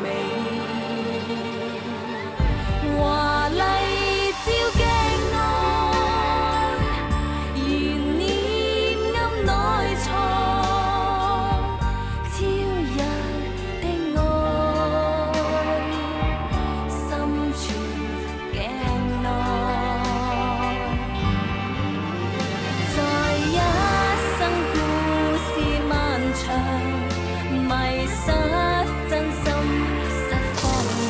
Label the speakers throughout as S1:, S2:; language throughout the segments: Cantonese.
S1: 美，華麗照鏡內，懸念暗內藏，超人的愛，深處鏡內，在一生故事漫長，迷失真心失方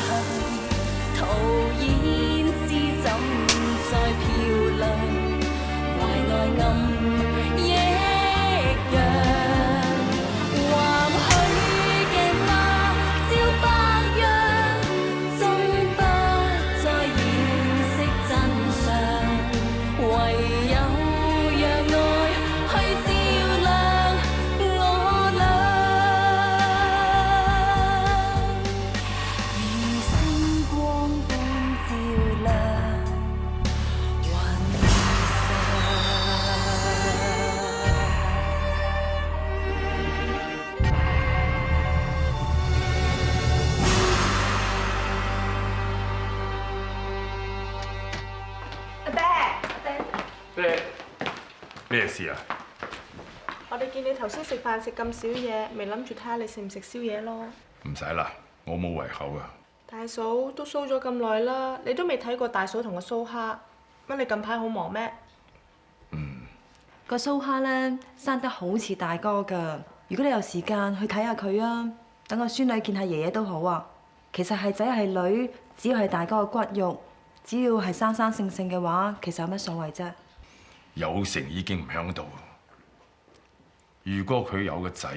S1: 向，徒然知怎再漂亮，懷內暗抑揚，或許鏡花照白羊，終不再認識真相，唯有讓愛去照亮我倆，如星光般照亮雲上。
S2: 爹，咩事啊？
S3: 我哋見你頭先食飯食咁少嘢，咪諗住睇下你食唔食宵夜咯。
S2: 唔使啦，我冇胃口啊。
S3: 大嫂都蘇咗咁耐啦，你都未睇過大嫂同個蘇蝦，乜你近排好忙咩？
S4: 個蘇蝦咧生得好似大哥㗎，如果你有時間去睇下佢啊，等個孫女見下爺爺都好啊。其實係仔係女，只要係大哥嘅骨肉，只要係生生性性嘅話，其實有乜所謂啫？
S2: 有成已經唔響度，如果佢有個仔，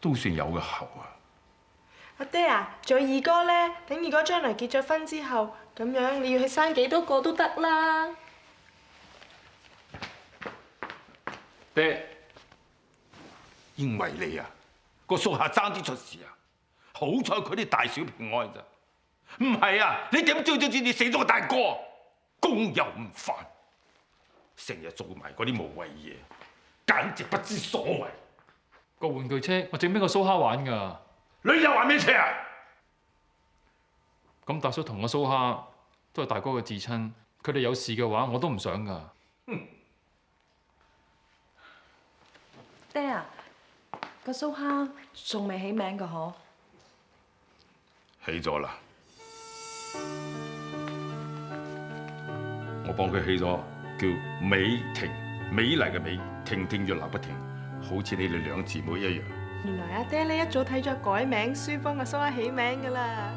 S2: 都算有個後啊。
S3: 阿爹啊，仲有二哥咧，等二哥將來結咗婚之後，咁樣你要去生幾多個都得啦。
S2: 爹，因為你啊，個屬下爭啲出事啊，好彩佢啲大小平安咋。唔係啊，你點追知你死咗個大哥？工又唔煩，成日做埋嗰啲無謂嘢，簡直不知所謂。
S5: 個玩具車我整俾個蘇蝦玩㗎。
S2: 你又玩咩車啊？
S5: 咁大叔同個蘇蝦都係大哥嘅至親，佢哋有事嘅話，我都唔想㗎。
S4: 爹啊，個蘇蝦仲未起名㗎嗬？
S2: 起咗啦，我幫佢起咗，叫美婷，美麗嘅美，婷婷若立不停，好似你哋兩姊妹一樣。
S3: 原來阿爹呢一早睇咗改名書，幫個蘇蝦起名㗎啦。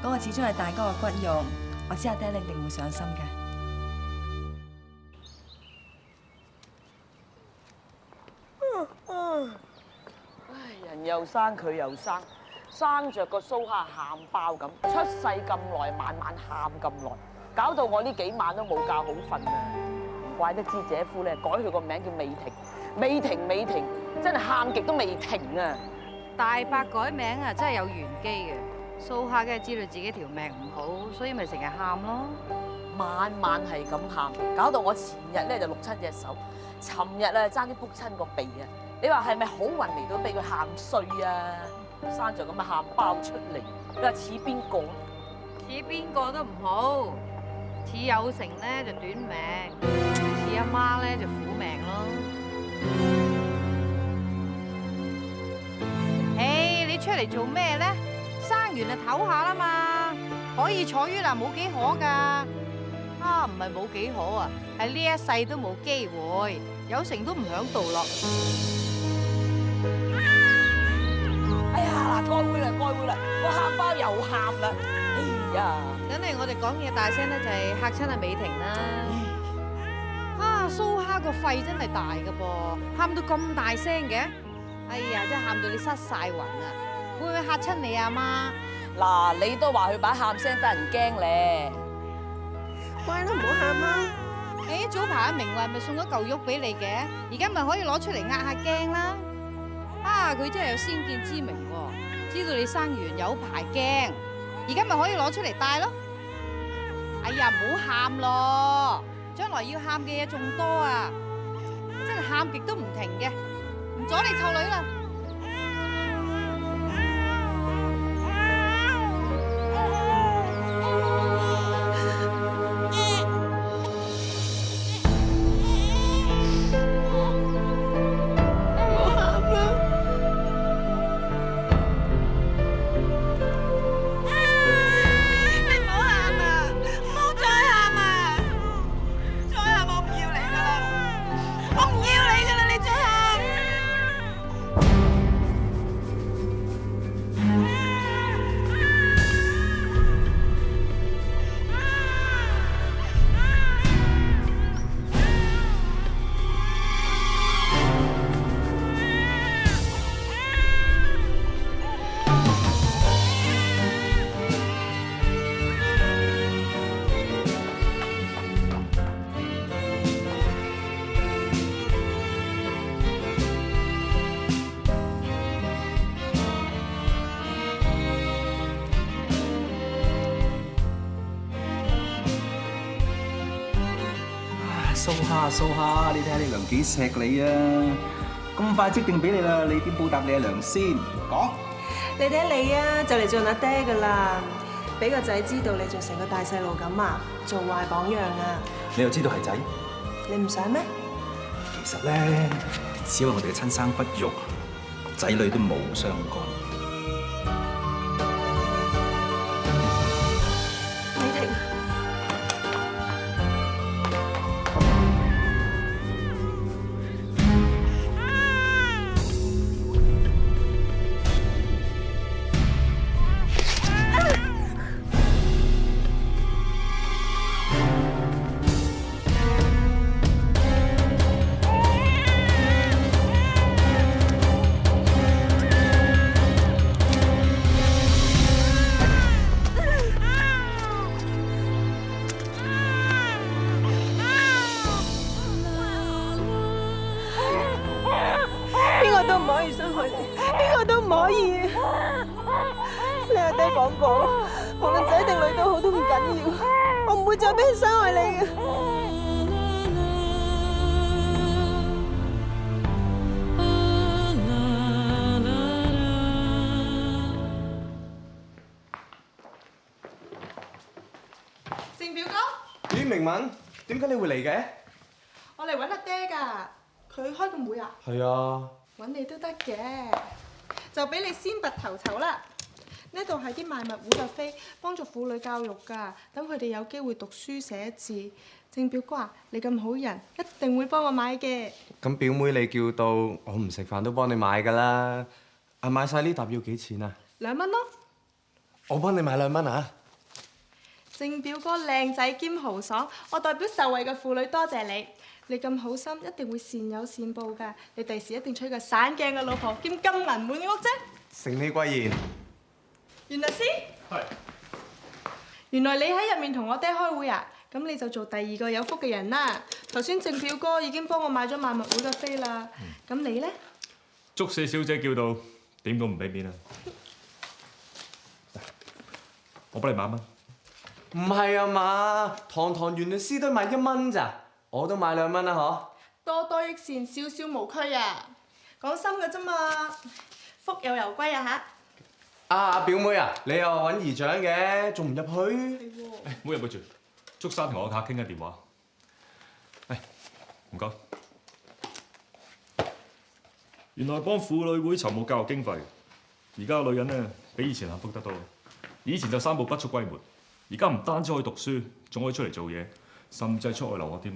S4: 嗰個始終係大哥嘅骨肉，我知阿爹你一定會上心嘅。
S6: 唉，人又生佢又生，生着個蘇蝦喊包咁，出世咁耐，晚晚喊咁耐，搞到我呢幾晚都冇覺好瞓啊！唔怪得知姐夫咧改佢個名叫美婷，美婷美婷，真係喊極都未停啊！
S7: 大伯改名啊，真係有玄機嘅。蘇蝦梗係知道自己條命唔好，所以咪成日喊咯。
S6: 晚晚係咁喊，搞到我前日咧就淥親隻手，尋日啊爭啲仆親個鼻啊！你話係咪好運嚟到俾佢喊衰啊？生咗咁嘅喊包出嚟，你話似邊個？
S7: 似邊個都唔好，似有成咧就短命，似阿媽咧就苦命咯。唉，你出嚟做咩咧？生完就唞下啦嘛，可以坐月啦，冇幾可㗎。啊，唔係冇幾可啊，係呢一世都冇機會，有成都唔響度咯。
S6: 哎呀，嗱，該會啦，該會啦，個喊包又喊啦，哎呀！
S7: 梗係我哋講嘢大聲咧，就係嚇親阿美婷啦。啊，蘇蝦個肺真係大㗎噃，喊到咁大聲嘅，哎呀，真係喊到你失晒魂啊！會唔會嚇親你阿媽？
S6: 嗱，你都話佢把喊聲得人驚咧。
S3: 乖啦，唔好喊啦。
S7: 誒，早排阿明慧咪送咗嚿肉俾你嘅，而家咪可以攞出嚟壓下驚啦。啊，佢真係有先見之明喎，知道你生完有排驚，而家咪可以攞出嚟戴咯。哎呀，唔好喊咯，將來要喊嘅嘢仲多啊！真係喊極都唔停嘅，唔阻你湊女啦。
S8: 蘇蝦，你睇下你娘幾錫你啊！咁快即定俾你啦，你點報答你阿娘先？講。
S3: 你睇你啊，就嚟做阿爹噶啦，俾個仔知道你做成個大細路咁啊，做壞榜樣啊！
S8: 你又知道係仔？
S3: 你唔想咩？
S8: 其實咧，只係我哋嘅親生骨肉，仔女都冇相干。
S3: 你停！都唔可以傷害你，邊個都唔可以。你阿爹講過，無論仔定女都好，都唔緊要，我唔會再俾人傷害你嘅。靜表哥，
S9: 咦，明文，點解你會嚟嘅？
S3: 我嚟揾阿爹㗎，佢開個會啊？
S9: 係啊。
S3: 揾你都得嘅，就俾你先拔頭籌啦。呢度係啲賣物會嘅飛，幫助婦女教育㗎，等佢哋有機會讀書寫字。正表哥啊，你咁好人，一定會幫我買嘅。
S9: 咁表妹你叫到，我唔食飯都幫你買㗎啦。啊，買晒呢沓要幾錢啊
S3: 2蚊咯。
S9: 我幫你買2蚊啊！
S3: 正表哥靚仔兼豪爽，我代表受惠嘅婦女多謝你。你咁好心，一定會善有善報㗎。你第時一定娶個散鏡嘅老婆兼金銀滿屋啫。
S9: 承你貴言。
S3: 袁律師。
S5: 係。
S3: 原來你喺入面同我爹開會啊？咁你就做第2個有福嘅人啦。頭先正表哥已經幫我買咗賣物會嘅飛啦。咁你呢？
S5: 祝四小姐叫到，點都唔俾面啊！我幫你買1蚊。
S9: 唔係啊嘛，堂袁律師都買1蚊咋，我都買2蚊啦嗬。
S3: 多多益善，少少無拘啊！講心嘅啫嘛，福有攸歸啊嚇！
S9: 啊表妹啊，你又揾姨丈嘅，仲唔入去？
S3: 係喎。
S5: 唔好入去住，祝生同我客傾緊電話。唔該。原來幫婦女會籌募教育經費，而家嘅女人呢，比以前幸福得多。以前就3步不出閨門。而家唔單止可以讀書，仲可以出嚟做嘢，甚至係出外留學添。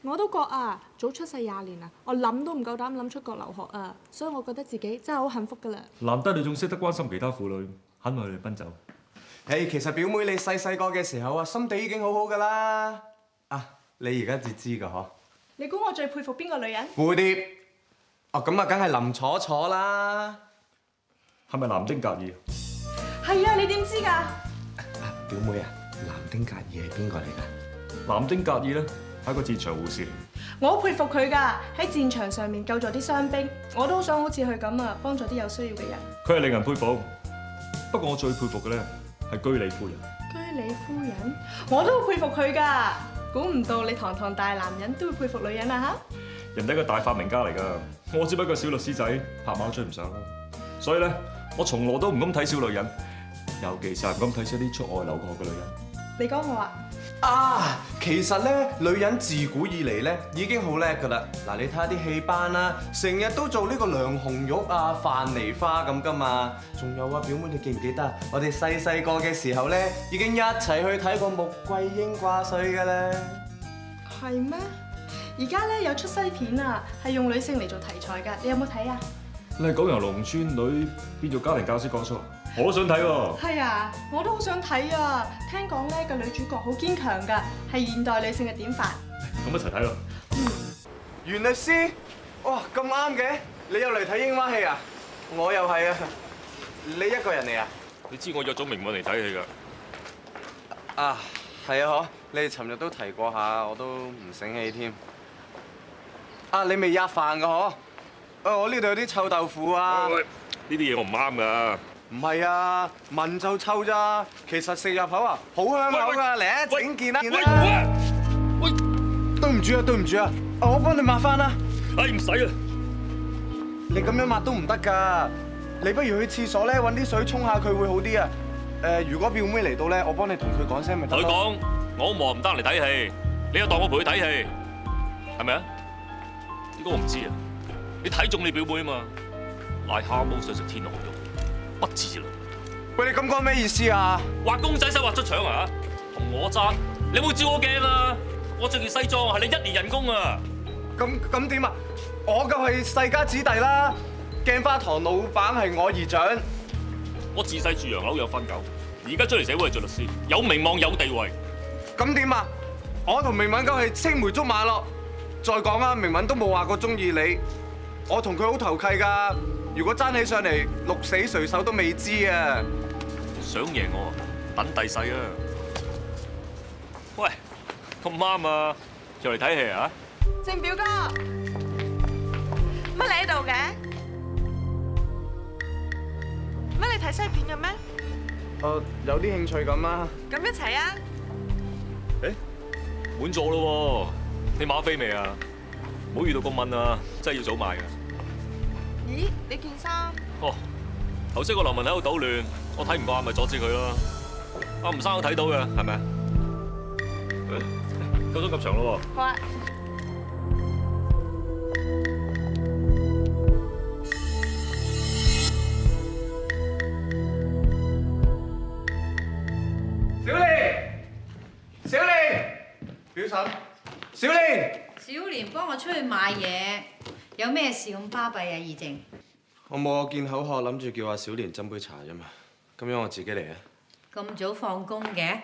S3: 我都覺啊，早出世20年啊，我諗都唔夠膽諗出國留學啊，所以我覺得自己真係好幸福噶啦。
S5: 難得你仲識得關心其他婦女，肯為佢哋奔走。
S9: 其實表妹你細個嘅時候啊，心地已經好好噶啦。啊，你而家至知噶嗬？
S3: 你估我最佩服邊個女人？
S9: 蝴蝶。哦，咁啊，梗係林楚楚啦。
S5: 係咪南丁格爾？
S3: 係啊，你點知㗎？
S9: 表妹啊，南丁格爾係邊個嚟㗎？
S5: 南丁格爾咧係一個戰場護士。
S3: 我好佩服佢㗎，喺戰場上面救助啲傷兵，我都好想好似佢咁啊，幫助啲有需要嘅人。
S5: 佢係令人佩服，不過我最佩服嘅咧係居里夫人。
S3: 居里夫人，我都好佩服佢㗎，估唔到你堂堂大男人都會佩服女人啊嚇！
S5: 人哋係一個大發明家嚟㗎，我只不過小律師仔，拍馬追唔上啦。所以咧，我從來都唔敢睇小女人。尤其是唔敢睇出啲出外留學嘅女人。
S3: 你講我啊？
S9: 啊，其實咧，女人自古以嚟咧已經好叻㗎啦。嗱，你睇下啲戲班啦，成日都做呢個梁紅玉啊、范妮花咁㗎嘛。仲有啊，表妹你記唔記得啊？我哋細個嘅時候咧，已經一齊去睇過穆桂英掛帥㗎啦。
S3: 係咩？而家咧有出西片啊，係用女性嚟做題材㗎，你有冇睇啊？
S5: 你係講由農村女變做家庭教師講出嚟，我都想睇喎。
S3: 係啊，我都好想睇啊！聽講咧個女主角好堅強㗎，係現代女性嘅典範。
S5: 咁一齊睇咯。
S9: 袁律師，哇咁啱嘅，你又嚟睇櫻花戲啊？我又係啊。你一個人嚟啊？
S5: 你知我約咗明允嚟睇戲㗎。
S9: 啊，係啊，嗬！你哋尋日都提過下，我都唔醒起添。啊，你未吔飯㗎嗬？我呢度有啲臭豆腐啊！
S5: 呢啲嘢我唔啱㗎。
S9: 唔係啊，聞就臭咋，其實食入口啊，好香口㗎，嚟啊，整件啦！
S5: 喂！
S9: 對唔住啊，對唔住啊，我幫你抹翻啦。
S5: 哎，唔使啊！
S9: 你咁樣抹都唔得㗎，你不如去廁所咧揾啲水沖下佢會好啲啊。如果表妹嚟到咧，我幫你同佢講聲咪得咯。
S5: 同佢講，我好忙唔得嚟睇戲，你又當我陪佢睇戲，係咪啊？呢個我唔知啊，你睇中你表妹啊嘛，癩蛤蟆想食天鵝肉，不自量。
S9: 喂，你咁講咩意思啊？
S5: 畫公仔使畫出腸啊？同我爭，你有冇照我鏡啊？我着件西裝係你1年人工啊！
S9: 咁點啊？我就係世家子弟啦，鏡花堂老闆係我姨丈。
S5: 我自細住洋樓養番狗，而家出嚟社會係做律師，有名望有地位。
S9: 咁點啊？我同明敏哥係青梅竹馬咯。再講啊，明敏都冇話過中意你，我同佢好投契㗎。如果爭起上嚟，鹿死誰手都未知啊！
S5: 想贏我，等第世啊！喂，咁啱啊，就嚟睇戲啊！
S3: 正表哥，乜你喺度嘅？乜你睇西片嘅咩？
S9: 有啲興趣咁啊！
S3: 咁一齊啊！
S5: 誒，滿座咯喎，你買飛未啊？唔好遇到咁問啊，真係要早買㗎。
S3: 咦，你件衫？
S5: 哦，頭先個流民喺度搗亂，我睇唔慣咪阻止佢咯。阿吳生都睇到嘅，係咪啊？夠鐘入場咯喎。
S3: 好啊。
S9: 小蓮，小蓮，表嬸，小蓮。
S7: 小蓮幫我出去買嘢，有咩事咁巴閉啊？義正，
S9: 我冇個見口渴，諗住叫阿小蓮斟杯茶啫嘛。咁樣我自己嚟啊。
S7: 咁早放工嘅？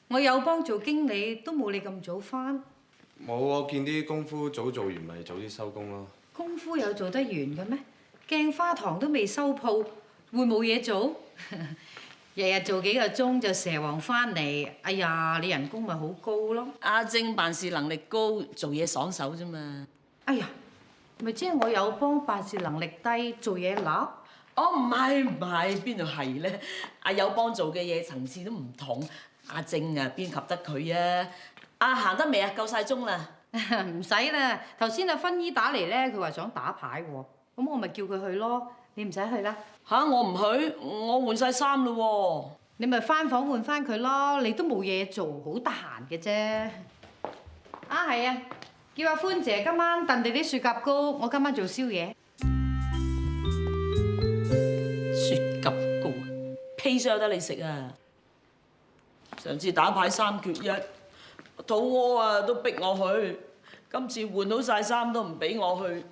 S7: 我有幫做經理，都冇你咁早返。
S9: 冇，我見啲功夫早做完，咪早啲收工咯。
S7: 功夫有做得完嘅咩？鏡花堂都未收鋪，會冇嘢做？日日做幾個鐘就蛇王返嚟，哎呀，你人工咪好高咯？
S6: 阿晶辦事能力高，做嘢爽手啫嘛。
S7: 哎呀，咪即係我有幫辦事能力低，做嘢揦？
S6: 哦，唔係，邊度係咧？阿友邦做嘅嘢層次都唔同，阿晶啊邊及得佢啊？阿行得未啊？夠晒鐘啦。
S7: 唔使啦，頭先阿芬姨打嚟咧，佢話想打牌喎，咁我咪叫佢去咯。你唔使去啦。
S6: 嚇！我唔去，我換晒衫嘞喎。
S7: 你咪翻房換翻佢咯，你都冇嘢做，好得閒嘅啫。啊，係啊，叫阿歡姐今晚燉地啲雪蛤膏，我今晚做宵夜。
S6: 雪蛤膏，屁都有得你食啊！上次打牌3缺1，肚屙啊都逼我去，今次換好晒衫都唔俾我去，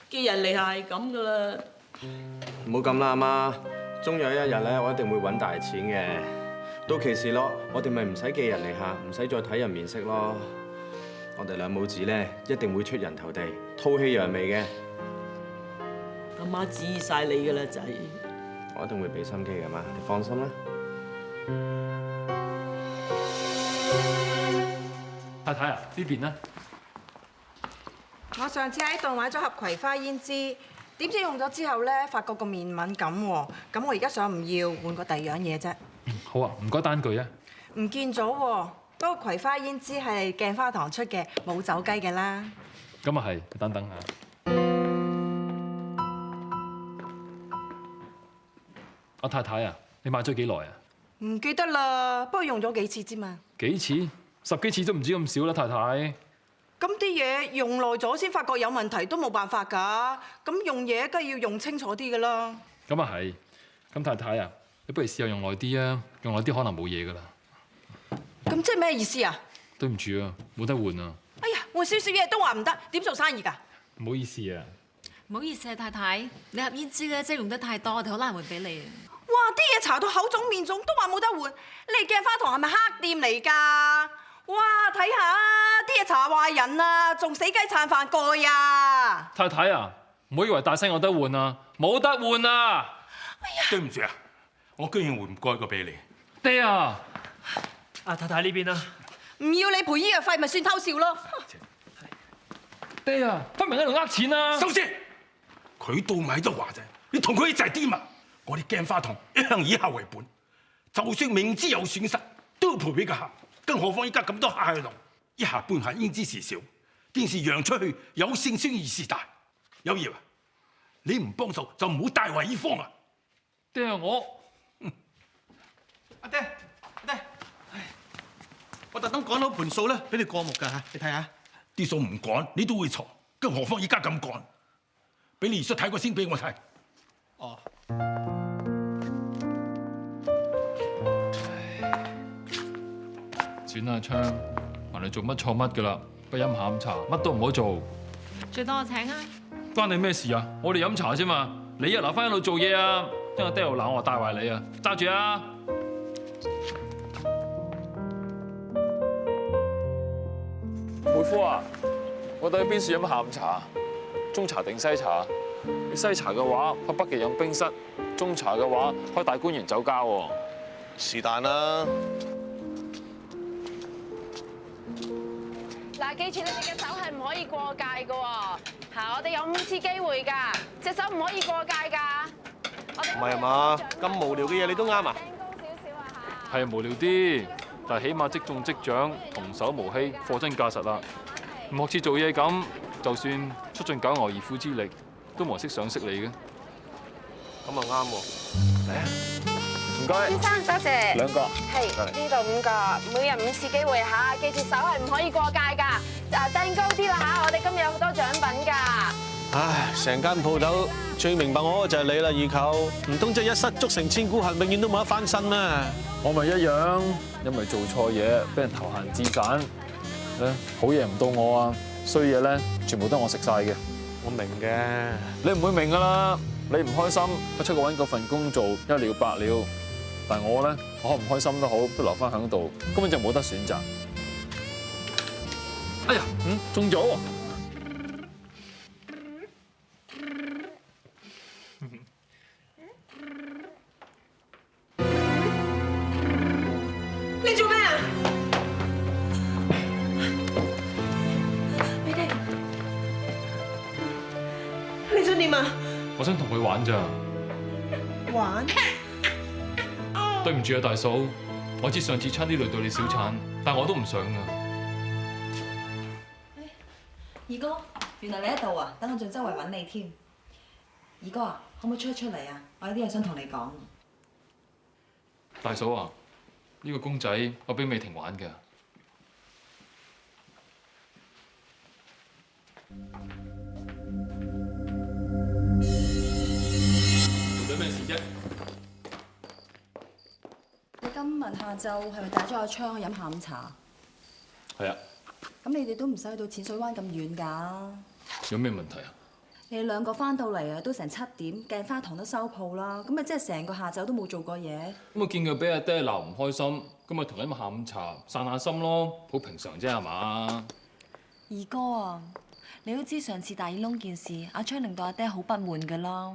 S6: 寄人籬下係咁噶啦。
S9: 唔好咁啦，阿媽，終有一日咧，我一定會揾大錢嘅。到期時咯，我哋咪唔使寄人籬下，唔使再睇人面色咯。我哋兩母子咧，一定會出人頭地，吐氣揚眉嘅。
S6: 阿媽指意晒你噶啦，仔。
S9: 我一定會俾心機嘅，媽，你放心啦。
S10: 太太啊，呢邊呢？
S3: 我上次喺度買咗盒葵花胭脂，點知用咗之後咧，發覺個面敏感喎。咁我而家想唔要，換個第二樣嘢啫。
S10: 好啊，唔該單據啊。
S3: 唔見咗喎，不過葵花胭脂係鏡花堂出嘅，冇走雞嘅啦。
S10: 咁啊係，等等下。阿太太啊，你買咗幾耐啊？
S3: 唔記得啦，不過用咗幾次啫嘛。
S10: 幾次？10幾次都唔止咁少啦，太太。
S3: 咁啲嘢用耐咗先發覺有問題，都冇辦法㗎。咁用嘢梗係要用清楚啲㗎啦。
S10: 咁啊係。咁太太啊，你不如試下用耐啲啊，用耐啲可能冇嘢㗎啦。
S3: 咁即係咩意思啊？
S10: 對唔住啊，冇得換啊。
S3: 哎呀，換少少嘢都話唔得，點做生意㗎？
S10: 唔好意思啊。
S1: 唔好意思啊，太太，你盒胭脂咧，即係用得太多，我哋好難換俾你。
S3: 哇！啲嘢搽到口腫面腫，都話冇得換。你鏡花堂係咪黑店嚟㗎？哇！睇下啲嘢搽壞人啊，仲死雞撐飯蓋啊！
S10: 太太啊，唔好以為大聲有得換啊，冇得換啊！
S3: 哎呀，
S2: 對唔住啊，我居然換唔過一個俾你。
S10: 爹啊！
S11: 阿太太呢邊啊？
S3: 唔要你賠醫藥費咪算偷笑咯！
S10: 爹啊，分明喺度呃錢啊！
S2: 收聲！佢到咪都話啫，你同佢一齊癲啊！我哋鏡花堂一向以客為本，就算明知有損失，都要賠俾個客。更何況依家咁多客喺度。一下半下應知事小，件事揚出去有勝算而事大。有業啊，你唔幫手就唔好帶壞呢方啊！
S10: 爹啊，
S11: 阿爹，我特登趕到盤數咧，俾你過目㗎嚇，你睇下。
S2: 啲數唔趕你都會錯，更何況而家咁趕，俾你二叔睇過先俾我睇。
S11: 哦。
S10: 算啦，昌，問你做乜錯乜㗎啦，不飲下午茶，乜都唔好做。
S1: 最多我請啊！
S10: 關你咩事啊？我哋飲茶啫嘛，你啊留翻喺度做嘢啊，因為爹又鬧我帶壞你啊，揸住啊！
S12: 妹夫啊，我哋去邊處飲下午茶？中茶定西茶？你西茶嘅話，去北極飲冰室；中茶嘅話，開大觀園酒家喎。
S9: 是但啦。
S1: 嗱，記住你哋嘅手係唔可以過界嘅喎。嚇，我哋有5次機會㗎，隻手唔可以過界㗎。
S9: 唔係嘛？咁無聊嘅嘢你都啱啊？
S10: 係無聊啲，但係起碼即中即獎，童叟無欺，貨真價實啦。唔學似做嘢咁，就算出盡九牛二虎之力，都冇人識賞識你嘅。
S9: 咁啊啱喎。嚟啊！唔該。
S1: 先生，多謝。
S12: 2個。
S1: 係呢度5個，每人5次機會嚇，記住手係唔可以過界㗎。掟高啲啦嚇，我哋今日有好多獎品㗎。
S11: 唉，成間鋪頭最明白我就係你啦，二舅。唔通即係一失足成千古恨，永遠都冇得翻身咩？
S12: 我咪一樣，因為做錯嘢，俾人投閒置散。咧好嘢唔到我啊，衰嘢咧全部都係我食晒嘅。
S11: 我明嘅。
S12: 你唔會明㗎啦，你唔開心，我出去揾嗰份工做，一了百了。但係我咧，我唔開心都好，都留翻喺度，根本就冇得選擇。哎呀，中咗喎！
S3: 你做咩啊？美婷，你想點啊？
S10: 我想同佢玩咋。
S3: 玩？
S10: 對唔住啊，大嫂，我知上次差啲累到你小產，但我都唔想啊。
S4: 二哥，原來你喺度啊！等我仲周圍揾你添。二哥啊，可唔可以出嚟啊？我有啲嘢想同你講。
S10: 大嫂啊，呢個公仔我俾美婷玩㗎。做咗咩事啫？
S4: 你今日下晝係咪帶咗阿昌去飲下午茶？
S10: 係啊。
S4: 咁你哋都唔使去到淺水灣咁遠㗎。
S10: 有咩問題啊？
S4: 你哋2個翻到嚟啊，都成7點，鏡花堂都收鋪啦。咁咪即係成個下晝都冇做過嘢。
S10: 咁我見佢俾阿爹鬧唔開心，咁咪同佢飲下午茶散下心咯，好平常啫係嘛？
S4: 二哥啊，你都知上次大耳窿件事，阿昌令到阿爹好不滿㗎啦。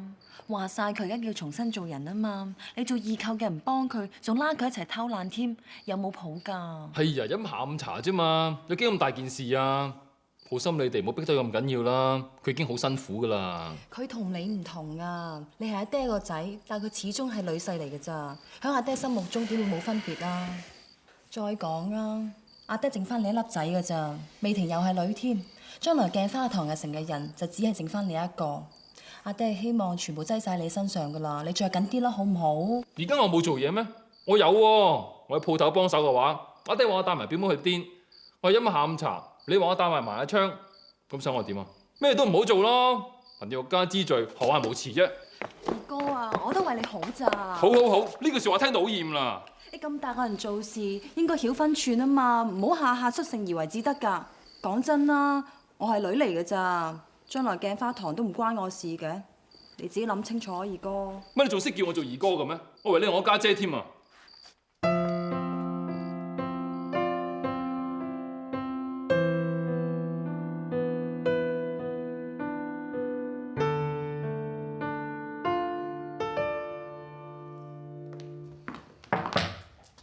S4: 話晒佢而家要重新做人啊嘛，你做二舅嘅唔幫佢，仲拉佢一齊偷懶添，有冇譜㗎？
S10: 係啊，飲下午茶啫嘛，有幾咁大件事啊？好心你哋唔好逼得咁緊要啦，佢已經好辛苦㗎啦。
S4: 佢同你唔同啊，你係阿爹個仔，但佢始終係女婿嚟㗎咋，喺阿爹心目中點會冇分別啊？再講啊，阿爹剩翻你一粒仔㗎咋，美婷又係女添，將來鏡花堂嘅成嘅人就只係剩翻你一個。阿爹係希望全部擠晒你身上㗎啦，你着緊啲啦，好唔好？
S10: 而家我冇做嘢咩？我有喎，我喺鋪頭幫手嘅話，阿爹話我帶埋表妹去癲，我去飲下午茶，你話我帶埋阿昌，咁想我點啊？咩都唔好做咯，人哋欲加之罪，何患無辭啫？
S4: 二哥啊，我都為你好咋。
S10: 好，呢句説話聽到好厭啦。
S4: 你咁大個人做事應該曉分寸啊嘛，唔好下下出誠而為至得㗎。講真啦，我係女嚟㗎咋。將來鏡花堂都唔關我事嘅，你自己諗清楚啊，二哥。
S10: 乜你仲識叫我做二哥嘅咩？我以為你係我家姐添啊！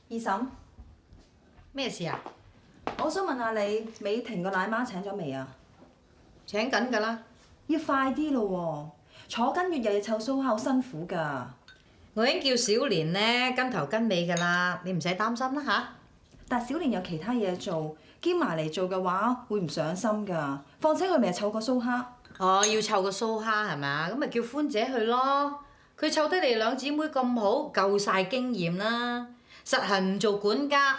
S4: 二嬸，
S7: 咩事啊？
S4: 我想問下你，美婷個奶媽請咗未啊？
S7: 請緊㗎啦，
S4: 要快啲咯喎，坐緊月日日湊蘇蝦好辛苦㗎。
S7: 我已經叫小蓮咧跟頭跟尾㗎啦，你唔使擔心啦嚇。
S4: 但小蓮有其他嘢做，兼埋嚟做嘅話，會唔上心㗎。況且佢咪係湊個蘇蝦。
S7: 哦，要湊個蘇蝦係咪？咁咪叫歡姐去咯。佢湊得你兩姊妹咁好，夠晒經驗啦。實係唔做管家，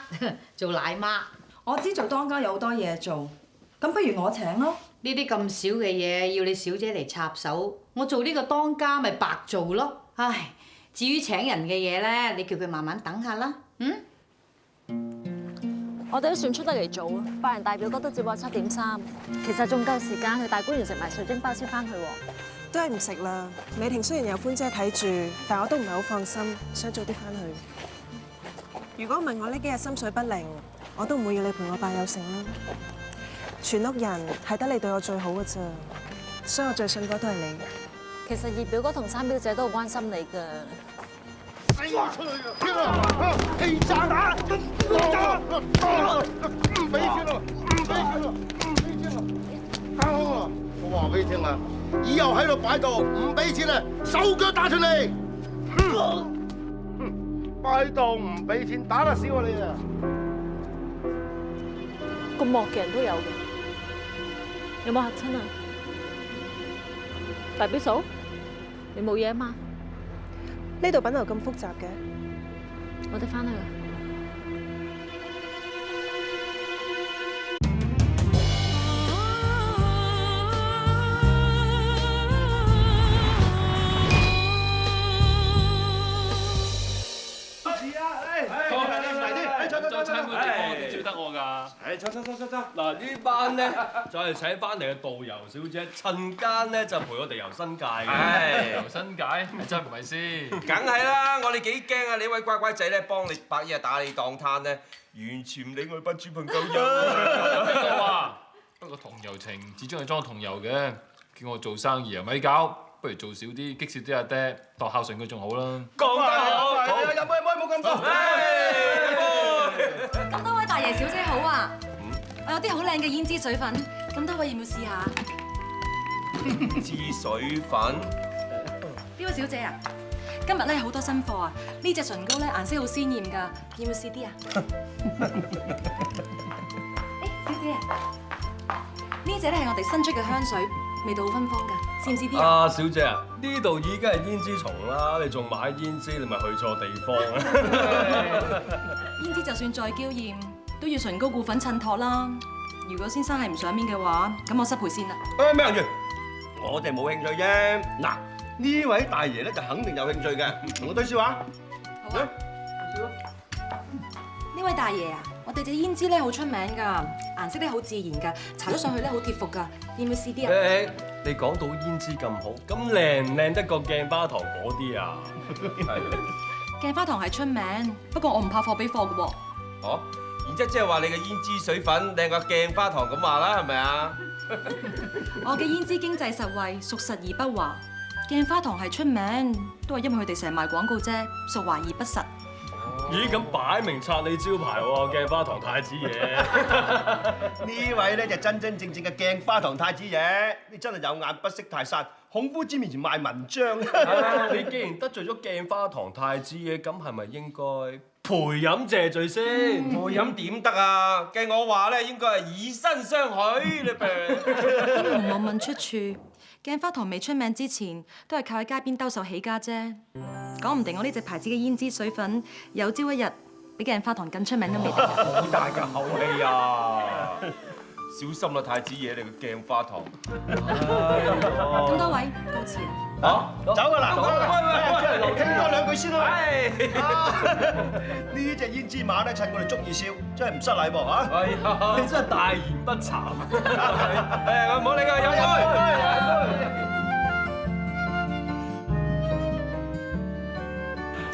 S7: 做奶媽。
S4: 我知做當家有好多嘢做，咁不如我請咯。
S7: 呢啲咁少嘅嘢要你小姐嚟插手，我做呢個當家咪白做咯。唉，至於請人嘅嘢咧，你叫佢慢慢等下啦。
S1: 我哋都算出得嚟早啊！拜仁大表哥都只不過7:3，其實仲夠時間去大觀園食埋水晶包先翻去喎。
S3: 都係唔食啦。美婷雖然有歡姐睇住，但我都唔係好放心，想早啲翻去。如果唔係我呢幾日心水不寧，我都唔會要你陪我拜有成啦。全屋人係得你對我最好嘅啫，所以我最信嗰都係你。
S1: 其實二表哥同三表姐都好關心你㗎。
S13: 出去啊！天啊！氣炸彈！唔俾錢咯！唔俾錢咯！唔俾錢咯！交空啊！我話俾你聽啊！以後喺度擺檔唔俾錢啊，手腳打出嚟！擺檔唔俾錢，打得少啊你啊！
S1: 咁惡嘅人都有嘅，有冇嚇親啊？大表嫂，你冇嘢啊嘛？
S3: 呢度品流咁複雜嘅，
S1: 我哋翻去啦。
S10: 再參觀地方點少得我㗎？
S9: 走！嗱呢班咧就係請翻嚟嘅導遊小姐，趁間咧就陪我哋遊新界嘅。
S10: 遊新界真唔係先？
S14: 梗係啦，我哋幾驚啊！你位乖乖仔咧幫你百嘢打你檔攤咧，完全唔理我哋班豬朋狗友。
S10: 邊個話？不過同遊程始終係裝同遊嘅，叫我做生意又咪搞，不如做少啲，激少啲阿爹，當孝順佢仲好啦。
S14: 講得好，飲杯冇咁多。
S4: 咁多位大爺小姐好啊！我有啲好靚嘅胭脂水粉，咁多位要唔要試下？
S14: 支水粉。
S4: 呢位小姐啊，今日咧好多新貨啊！呢隻唇膏咧顏色好鮮豔㗎，要唔要試啲啊？小姐啊，呢隻咧係我哋新出嘅香水，味道好芬芳㗎，試唔試啲啊？
S9: 啊，小姐啊，呢度已經係胭脂蟲啦，你仲買胭脂，你咪去錯地方啊！
S4: 胭脂就算再嬌豔，都要唇膏固粉襯托啦。如果先生係唔上面嘅話，咁我失陪先啦。
S14: 咩人我哋冇興趣啫。嗱，呢位大爺咧就肯定有興趣嘅，同我推銷下。
S4: 好啊。呢位大爺啊，我哋隻胭脂咧好出名㗎，顏色咧好自然㗎，搽咗上去咧好貼服㗎，要唔要試啲啊？
S9: 你講到胭脂咁好，咁靚唔靚得過鏡花堂嗰啲啊？係。
S4: 鏡花堂係出名，不過我唔怕貨比貨㗎喎。
S14: 哦，然之後即係話你嘅胭脂水粉靚過鏡花堂咁話啦，係咪啊？
S4: 我嘅胭脂經濟實惠，屬實而不華。鏡花堂係出名，都係因為佢哋成日賣廣告啫，屬華而不實。
S9: 咦，咁擺明拆你招牌喎，鏡花堂太子爺。
S14: 呢位咧就真真正正嘅鏡花堂太子爺，你真係有眼不識泰山，孔夫子面前賣文章。
S9: 你既然得罪咗鏡花堂太子爺，咁係咪應該陪飲謝罪先？
S14: 陪飲點得啊？計我話咧，應該係以身相許你噃。
S4: 英雄莫問出處，鏡花堂未出名之前，都係靠喺街邊兜售起家啫。講唔定我呢隻牌子嘅胭脂水粉，有朝一日比鏡花堂更出名都未定。
S14: 好大嘅口氣啊！小心啦，太子爺你個鏡花堂。
S4: 咁多位告辭
S14: 啦。嚇，走㗎啦！出嚟傾多兩句先啦。呢隻胭脂馬咧，趁我哋捉意燒，真係唔失禮噃嚇。
S9: 係啊，你真係大言不慚。
S14: 我唔好理佢，飲杯。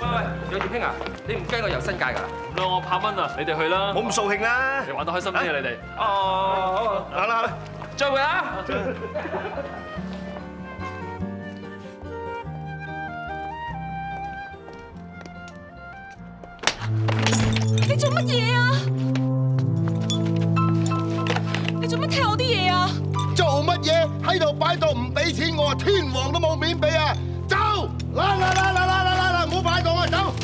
S14: 喂，楊葉兄啊，你唔驚我遊新界㗎？
S10: 唔啦，我怕蚊啊，你哋去啦。
S14: 冇咁掃興啦，
S10: 你玩得開心啲啊，你哋。
S14: 哦，好啦，再會啊！
S1: 你做乜嘢啊？你做乜踢我啲嘢啊？
S13: 做乜嘢喺度擺檔唔俾錢我啊？天王都冇面俾啊！走！啦，唔好擺檔啊！走！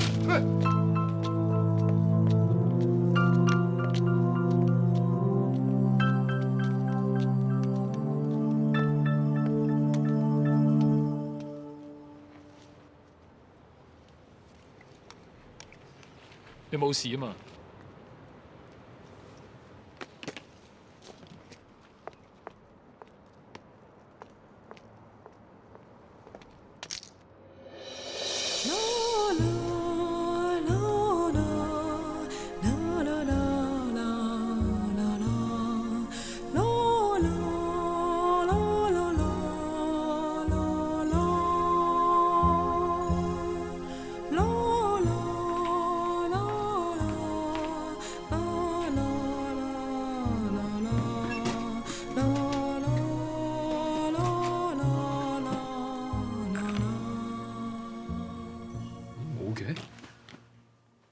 S10: 你冇事啊嘛？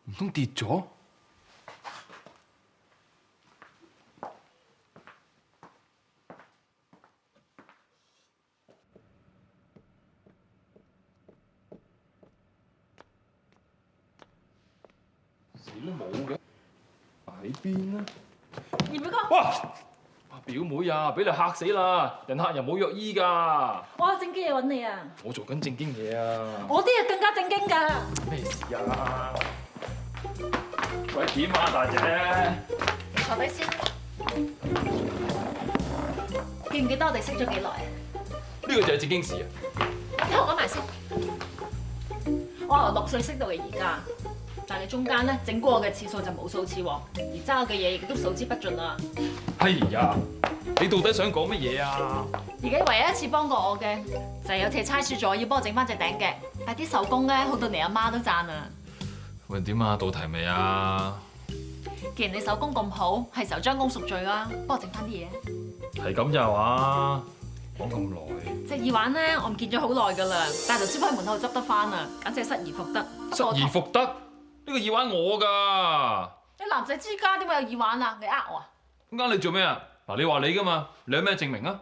S10: 唔通跌咗？死都冇嘅，喺邊啊？
S1: 葉表哥，
S10: 哇！表妹啊，俾你嚇死啦！人客人冇藥醫㗎。
S1: 我有正經嘢揾你啊！
S10: 我做緊正經嘢啊！
S1: 我啲嘢更加正經㗎。
S10: 咩事啊？喂，點啊，大姐？
S1: 坐低先。記唔記得我哋識咗幾耐啊？
S10: 呢個就係正經事啊！
S1: 聽我講埋先。我由6歲識到嘅而家，但係中間咧整蠱我嘅次數就冇數次喎，而爭我嘅嘢亦都數之不盡啦。
S10: 哎呀，你到底想講乜嘢啊？
S1: 而家唯一一次幫過我嘅，就係有次猜輸咗，要幫我整翻隻頂嘅，但啲手工咧好到你阿媽都讚啊！
S10: 喂，點啊？到題未啊？
S1: 既然你手工咁好，係時候將功贖罪啦，幫我整翻啲嘢。
S10: 係咁就話講咁耐。
S1: 隻耳環咧，我唔見咗好耐㗎啦，但係頭先喺門口執得翻啊，簡直係失而復得。
S10: 失而復得？呢個耳環我㗎。
S1: 你男仔之家點會有耳環啊？你呃我啊？
S10: 咁啱你做咩啊？嗱，你話你㗎嘛？你有咩證明啊？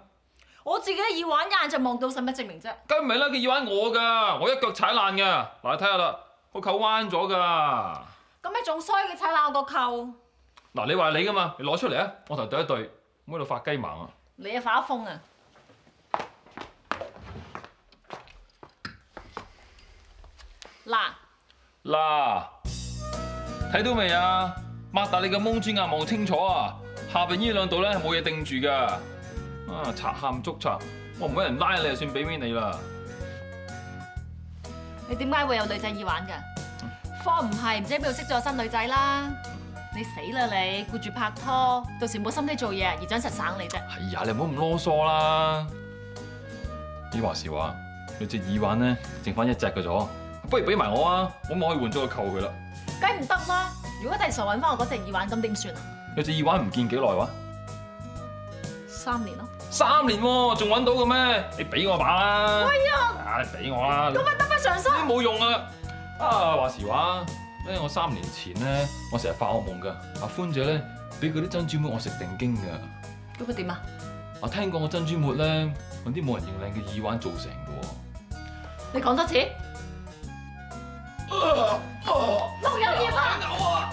S1: 我自己嘅耳環一眼就望到，使乜證明啫？
S10: 梗唔係啦，個耳環我㗎，我一腳踩爛㗎。嗱，你睇下啦，個扣彎咗㗎。
S1: 咁你仲衰嘅踩爛我個扣？
S10: 嗱，你話你㗎嘛？你攞出嚟啊！我頭對一對，我喺度發雞盲啊！
S1: 你啊發一瘋啊！
S10: 嗱，睇到未啊？擘大你個蒙豬眼望清楚啊！下邊呢兩度咧冇嘢定住㗎。啊，賊喊捉賊，我唔揾人拉你就算俾面你啦。
S1: 你點解會有女仔耳環㗎？科唔係唔知喺邊度識咗個新女仔啦？你死啦你！顧住拍拖，到時冇心機做嘢，而長實省你啫。
S10: 係呀，你唔好咁囉嗦啦。呢話時話，你隻耳環咧剩翻一隻嘅咗，不如俾埋我啊！我咪可以換咗個扣佢啦。
S1: 梗唔得啦！如果第時揾翻我嗰隻耳環，咁點算啊？
S10: 你隻耳環唔見幾耐話
S1: ？3年咯。
S10: 3年喎，仲揾到嘅咩？你俾我把啦。
S1: 喂啊！
S10: 啊，俾我啦。
S1: 咁咪得不償失。
S10: 都冇用啊！啊，話時話咧，我3年前咧，我成日發惡夢㗎。阿歡姐咧，俾嗰啲珍珠末我食定經㗎。
S1: 咁佢點啊？
S10: 我聽講個珍珠末咧，揾啲冇人認靚嘅耳環做成嘅喎。
S1: 你講多次。碌有嘢啊！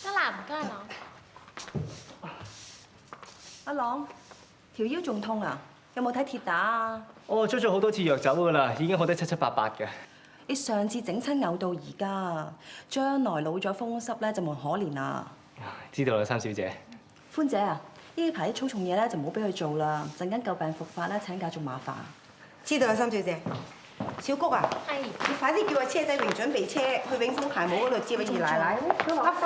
S1: 得啦，唔該朗。
S4: 阿朗，條腰仲痛啊？有冇睇鐵打啊？
S15: 我出咗好多次藥酒噶啦，已經好得七七八八嘅。
S4: 你上次整親嘔到而家，將來老咗風濕咧就無可憐啦。
S15: 知道啦，三小姐。
S4: 歡姐啊，呢排啲粗重嘢咧就唔好俾佢做啦，陣間舊病復發咧請假仲麻煩。
S16: 知道啦，三小姐。小谷啊，
S1: 係，
S16: 你快啲叫阿車仔榮準備車去永豐鞋帽嗰度接阿二奶奶。
S7: 阿歡，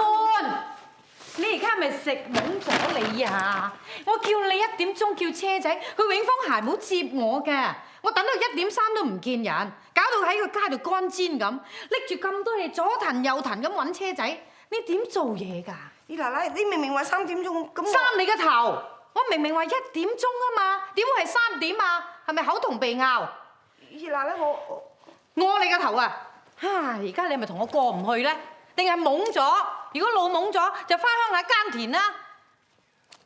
S7: 你而家係咪食懵咗你啊？我叫你1點鐘叫車仔去永豐鞋帽接我嘅，我等到1點3都唔見人，搞到喺個街度乾煎咁，拎住咁多嘢左騰右騰咁揾車仔，你點做嘢㗎？
S16: 二奶奶，你明明話3點鐘咁。
S7: 三你個頭！我明明話1點鐘啊嘛，點會係3點啊？係咪口同鼻拗？
S16: 二奶奶，
S7: 我你個頭啊！而家你係咪同我過唔去咧？定係懵咗？如果老懵咗，就翻鄉下耕田啦。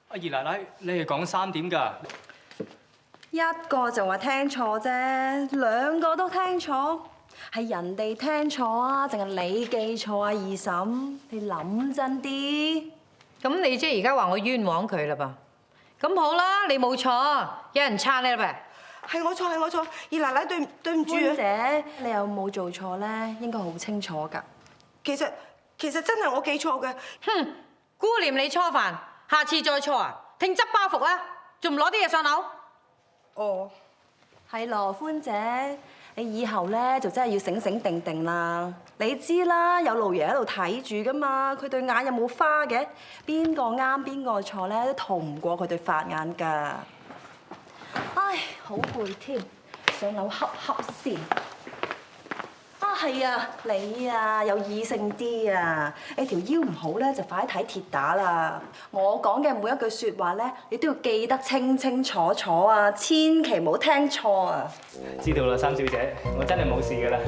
S15: 阿二奶奶，你係講3點㗎？
S4: 一個就話聽錯啫，2個都聽錯，係人哋聽錯啊，定係你記錯啊？二嬸，你諗真啲。
S7: 咁你即係而家話我冤枉佢啦噃？咁好啦，你冇錯，有人撐你啦噃。
S16: 係我錯，係我錯，二奶奶對唔住
S4: 潘
S16: 啊！
S4: 姐，你有冇做錯咧？應該好清楚㗎。
S16: 其實真係我記錯嘅。
S7: 哼，姑念你初犯，下次再錯啊，聽執包袱啊，仲唔攞啲嘢上樓？
S16: 哦，
S4: 係咯，歡姐，你以後咧就真係要醒醒定定啦。你知啦，有老爺喺度睇住㗎嘛，佢對眼有冇花嘅？邊個啱邊個錯咧，都逃唔過佢對法眼㗎。唉，好攰添，上樓瞌瞌先。啊，係啊，你啊有異性啲啊，你條腰唔好咧，就快啲睇鐵打啦。我講嘅每一句説話咧，你都要記得清清楚楚啊，千祈唔好聽錯啊。
S15: 知道啦，三小姐，我真係冇事㗎啦。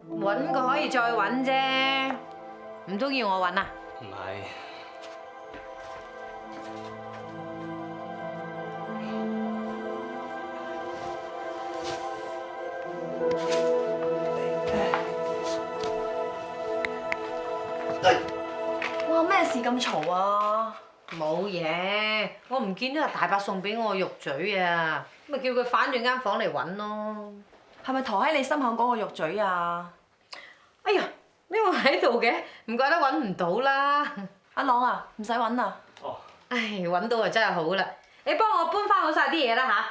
S7: 揾個可以再揾啫，唔通要我揾啊？
S15: 唔係。
S4: 哇，咩事咁嘈啊？
S7: 冇嘢，我唔見到阿大伯送俾我肉嘴啊，咪叫佢反轉間房嚟揾咯。
S4: 係咪抬喺你心口嗰個肉嘴啊？
S7: 哎呀，呢個喺度嘅，唔怪得揾唔到啦。
S4: 阿朗啊，唔使揾啦。
S15: 哦。
S7: 唉，揾到就真係好啦。你幫我搬翻好晒啲嘢啦嚇。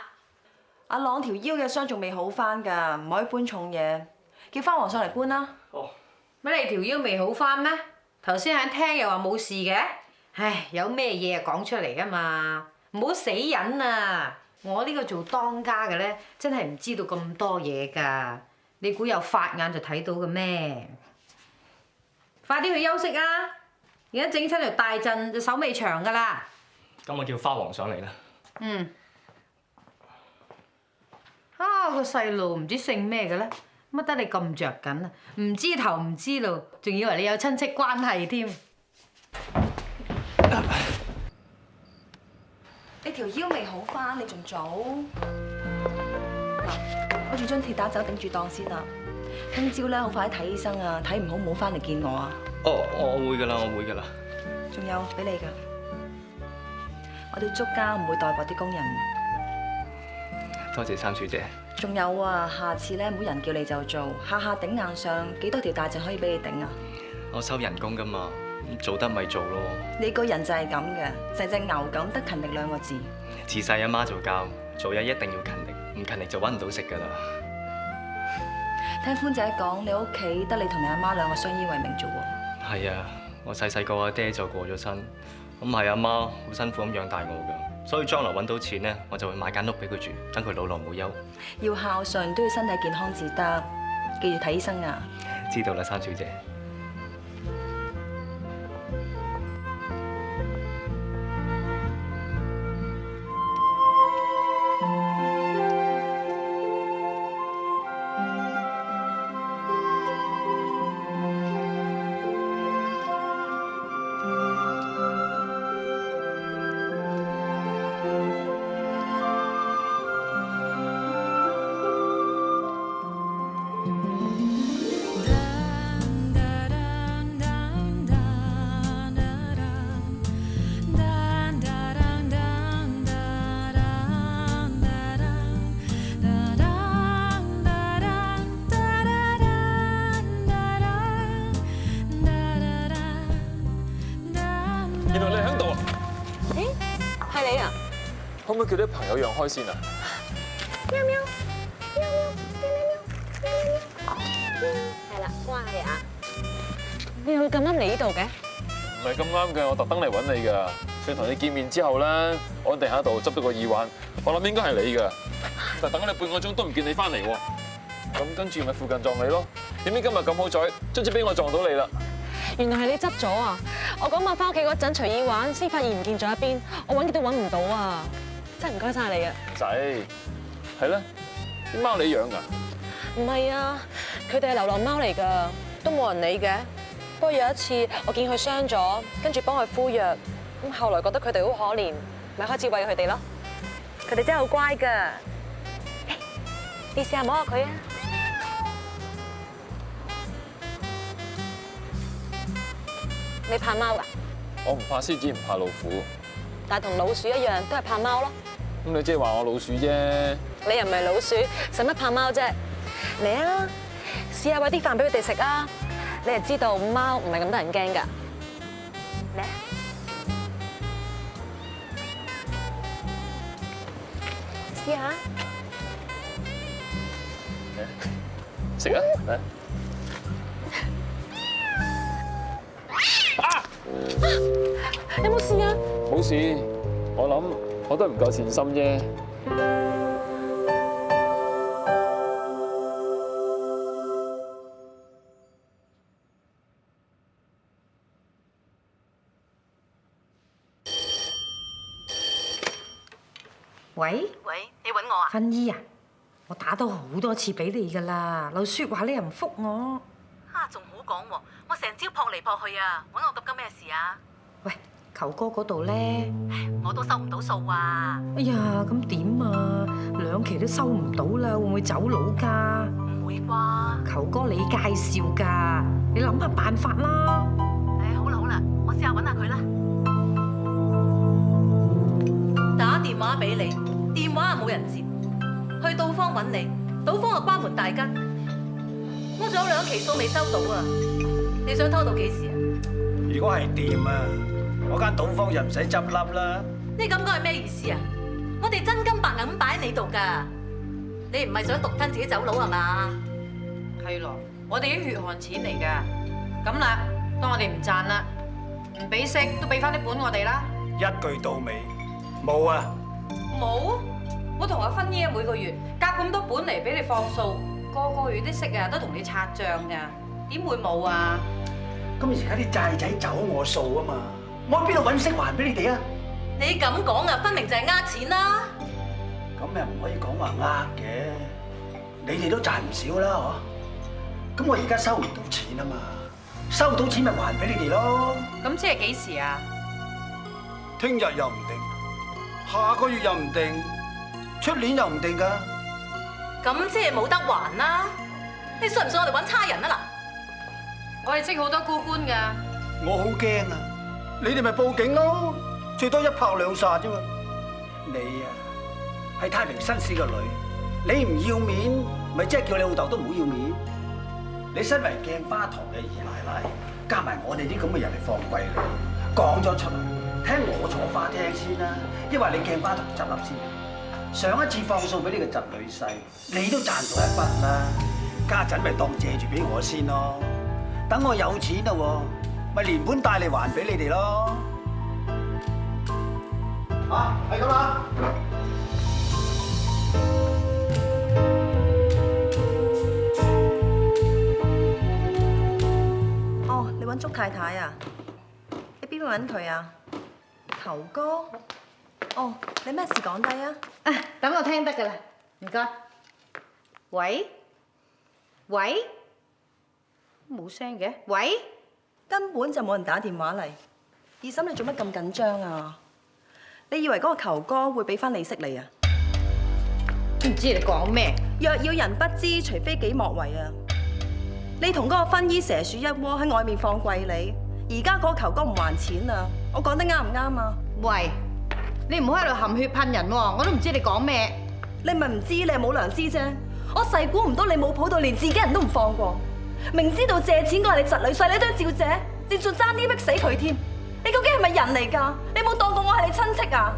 S4: 阿朗條腰嘅傷仲未好翻㗎，唔可以搬重嘢，叫花王上嚟搬啦。
S15: 哦。
S7: 乜你條腰未好翻咩？頭先喺廳又話冇事嘅。唉，有咩嘢啊講出嚟㗎嘛，唔好死忍啊！我呢個做當家嘅咧，真係唔知道咁多嘢㗎。你估有法眼就睇到嘅咩？快啲去休息啊！而家整親條大陣就手尾長㗎啦。
S15: 咁我叫花王上嚟啦。
S7: 嗯。啊，個細路唔知姓咩嘅咧，乜得你咁着緊啊？唔知頭唔知路，仲以為你有親戚關係添。
S4: 你條腰未好翻，你仲早？嗱，我仲將鐵打酒頂住檔先啦。聽朝咧好快啲睇醫生啊，睇唔好唔好翻嚟見我啊。
S15: 哦，我會㗎啦，我會㗎啦。
S4: 仲有俾你㗎，我哋足家唔會代薄啲工人。
S15: 多謝三小姐。
S4: 仲有啊，下次咧唔好人叫你就做，下下頂硬上，幾多條大陣可以俾你頂啊？
S15: 我收人工㗎嘛。做得咪做咯！
S4: 你個人就係咁嘅，成隻牛咁得勤力兩個字。
S15: 自細阿媽就教，做嘢一定要勤力，唔勤力就揾唔到食㗎啦。
S4: 聽歡姐講，你屋企得你同你阿媽兩個相依為命啫喎。
S15: 係啊，我細細個阿爹就過咗身，咁係阿媽好辛苦咁養大我㗎，所以將來揾到錢咧，我就會買間屋俾佢住，等佢老來無憂。
S4: 要孝順都要身體健康至得，記住睇醫生啊！
S15: 知道啦，三小姐。
S12: 原來你喺度啊！
S1: 咦，係你啊？
S12: 可唔可以叫啲朋友讓開先啊？
S1: 喵喵喵喵喵喵喵，係啦，乖啊！你會咁啱嚟呢度嘅？
S12: 唔係咁啱嘅，我特登嚟揾你㗎。所以同你見面之後咧，我喺地下度執到個耳環，我諗應該係你㗎。但等咗你半個鐘都唔見你翻嚟喎。咁跟住咪附近撞你咯。點知今日咁好彩，卒之俾我撞到你啦！
S1: 原來係你執咗啊！我嗰晚翻屋企嗰陣，隨意玩，先發現唔見咗一邊，我揾極都揾唔到啊！真係唔該晒你啊！
S12: 唔使，係咧，啲貓你養㗎？
S1: 唔係啊，佢哋係流浪貓嚟㗎，都冇人理嘅。不過有一次我見佢傷咗，跟住幫佢敷藥，咁後來覺得佢哋好可憐，咪開始餵佢哋咯。佢哋真係好乖㗎。你試下摸下佢啊！你怕貓㗎？
S12: 我唔怕獅子，唔怕老虎。
S1: 但係同老鼠一樣，都係怕貓咯。
S12: 咁你即係話我老鼠啫？
S1: 你又唔係老鼠，使乜怕貓啫？嚟啊！試下餵啲飯俾佢哋食啊！你係知道貓唔係咁得人驚㗎。嚟啊！試下。
S12: 食啊！
S1: 有冇事啊？
S12: 冇事，我諗我都係唔夠善心啫。
S4: 喂，
S17: 你揾我啊？
S4: 芬姨啊，我打咗好多次俾你㗎啦，留説話你又唔覆我。
S17: 仲好講喎，我成朝撲嚟撲去啊，揾我咁急咩事啊？
S4: 喂，球哥嗰度咧，
S17: 我都收唔到數啊！
S4: 哎呀，咁點啊？2期都收唔到啦，會唔會走佬㗎？
S17: 唔會啩？
S4: 球哥你介紹㗎，你諗下辦法啦。
S17: 好啦好啦，我試下揾下佢啦。打電話俾你，電話又冇人接，去到方揾你，到方又關門大吉。我仲有2期數未收到啊！你想拖到幾時啊？
S14: 如果係掂啊，我間賭坊就唔使執笠啦。
S17: 你咁講係咩意思啊？我哋真金白銀咁擺喺你度㗎，你唔係想獨吞自己走佬係嘛？
S7: 係咯，我哋啲血汗錢嚟㗎。咁啦，當我哋唔賺啦，唔俾息都俾翻啲本我哋啦。
S14: 一句到尾，冇啊！
S7: 冇，我同阿芬姨每個月夾咁多本嚟俾你放數。個月啲息啊，都同你拆帳㗎，點會冇啊？
S14: 咁而家啲債仔走我數啊嘛，我喺邊度揾息還俾你哋啊？
S17: 你咁講啊，分明就係呃錢啦！
S14: 咁又唔可以講話呃嘅，你哋都賺唔少啦嗬。咁我而家收唔到錢啊嘛，收到錢咪還俾你哋咯。
S7: 咁即係幾時啊？
S14: 聽日又唔定，下個月又唔定，出年又唔定㗎。
S17: 咁即係冇得還啦！你信唔信我哋揾差人啊嗱？
S7: 我哋識好多高官㗎。
S14: 我好驚啊！你哋咪報警咯，最多1拍2殺啫嘛。你啊係太平紳士個女，你唔要面，咪即係叫你老豆都唔好要面。你身為鏡花堂嘅二奶奶，加埋我哋啲咁嘅人嚟放貴你，講咗出嚟，聽我坐花廳先啦，因為你鏡花堂執笠先。上一次放數俾你個侄女婿，你都賺咗一筆啦，家陣咪當借住俾我先咯。等我有錢啦喎，咪連本帶利還俾你哋咯。啊，係咁啦。
S4: 哦，你揾祝太太啊？你邊度揾佢啊？球哥？哦，你咩事講低啊？
S7: 等我聽得㗎啦，唔該。喂？喂？冇聲嘅。喂？
S4: 根本就冇人打電話嚟。二嬸，你做乜咁緊張啊？你以為嗰個球哥會俾翻利息你啊？
S7: 唔知你講咩？
S4: 若要人不知，除非己莫為啊！你同嗰個芬姨蛇鼠一窩喺外面放貴你，而家嗰個球哥唔還錢啊！我講得啱唔啱啊？
S7: 喂！你唔好喺度含血噴人喎！我都唔知你講咩。
S4: 你咪唔知，你係冇良知啫！我細估唔到你冇譜到，連自己人都唔放過。明知道借錢嗰係你侄女婿，你都照借，你仲爭啲逼死佢添。你究竟係咪人嚟㗎？你冇當過我係你親戚啊？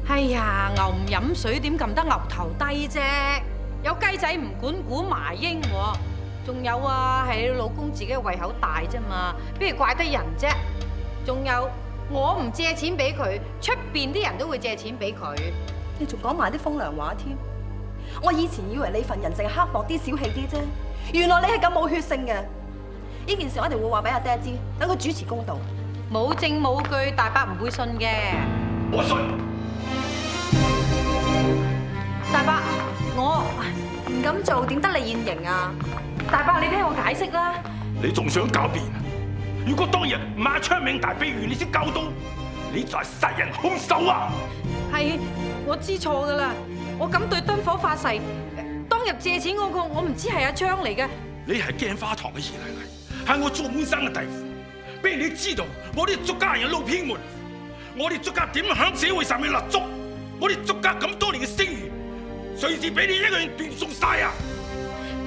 S7: 哎呀，牛唔飲水點撳得牛頭低啫？有雞仔唔管估麻鷹喎。仲有啊，係你老公自己胃口大啫嘛，邊度怪得人啫？仲有。我唔借錢俾佢，出邊啲人都會借錢俾佢。
S4: 你仲講埋啲風涼話添。我以前以為你份人淨係刻薄啲、小氣啲啫，原來你係咁冇血性嘅。呢件事我一定會話俾阿爹知，等佢主持公道。
S7: 冇證冇據，大伯唔會信嘅。
S2: 我信。
S4: 大伯，我唔敢做，點得你現形啊？大伯，你聽我解釋啦。
S2: 你仲想狡辯？如果當日馬昌明大比喻你先救到，你就係殺人兇手啊！
S7: 係，我知錯㗎啦，我敢對燈火發誓，當入借錢嗰個，我唔知係阿昌嚟嘅。
S2: 你係鏡花堂嘅二奶奶，係我做本生嘅弟婦，俾你知道我哋祝家人撈偏門，我哋祝家點響社會上面立足，我哋祝家咁多年嘅聲譽，隨時俾你一個人斷送晒啊！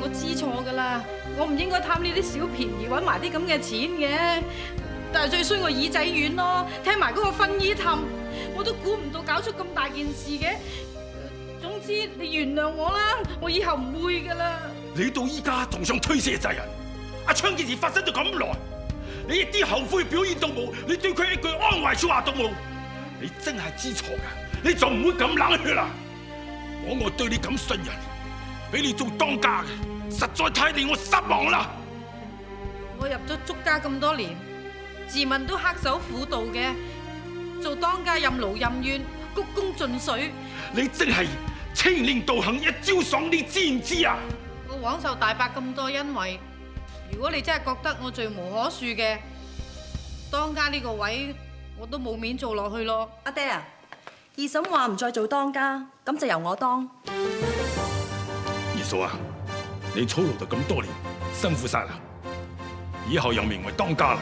S7: 我知錯噶啦，我唔應該貪呢啲小便宜，揾埋啲咁嘅錢嘅。但係最衰我耳仔軟咯，聽埋嗰個薰衣氹，我都估唔到搞出咁大件事嘅。總之你原諒我啦，我以後唔會噶啦。
S2: 你到依家仲想推卸責任？阿昌件事發生咗咁耐，你一啲後悔表現都冇，你對佢一句安慰說話都冇，你真係知錯噶，你仲唔會咁冷血啦？我對你咁信任，俾你做當家嘅，實在太令我失望啦！
S7: 我入咗祝家咁多年，自問都恪守婦道嘅，做當家任勞任怨，鞠躬盡瘁。
S2: 你真係清廉道行一朝爽，你知唔知啊？
S7: 我枉受大伯咁多恩惠，如果你真係覺得我罪無可恕嘅，當家呢個位我都冇面做落去咯。
S4: 阿爹啊，二嬸話唔再做當家，咁就由我當。
S2: 二嫂啊，你操勞咗咁多年，辛苦晒啦，以後又名為當家啦。